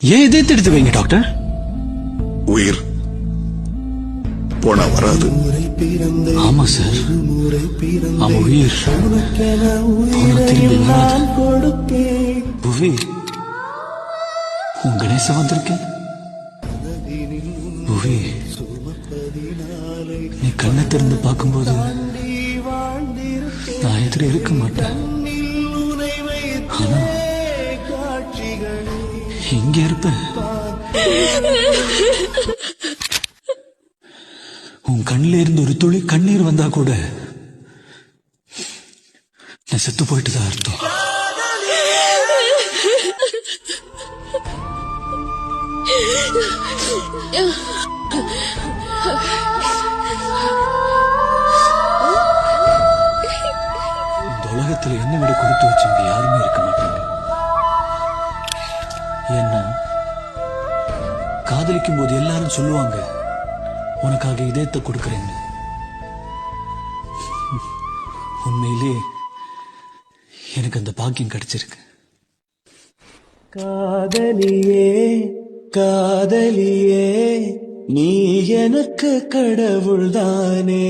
ஏன் இதயத்தை எடுத்து வைங்க டாக்டர். உயிர் போனா வராது. ஆமா சார், அவன் உயிர் போனா திரும்பி வராது. புவி, உன் கணேசன் வந்திருக்கேன். புவி, நீ கண்ணை திறந்து பார்க்கும்போது நான் எதிர இருக்க மாட்டேன். ஆனா இங்க இருப்பேன். உன் கண்ணில இருந்து ஒரு துளி கண்ணீர் வந்தா கூட நான் செத்து போயிட்டுதான் அர்த்தம். இந்த உலகத்துல என்ன விட கொடுத்து வச்சவங்க யாருமே இருக்க மாட்டாங்க. ஏன்னா காதலிக்கும் போது எல்லாரும் சொல்லுவாங்க உனக்காக இதயத்தை கொடுக்கறேன்னு. உண்மையிலே எனக்கு அந்த பாக்கியம் கிடைச்சிருக்கு. காதலியே காதலியே, நீ எனக்கு கடவுள்தானே.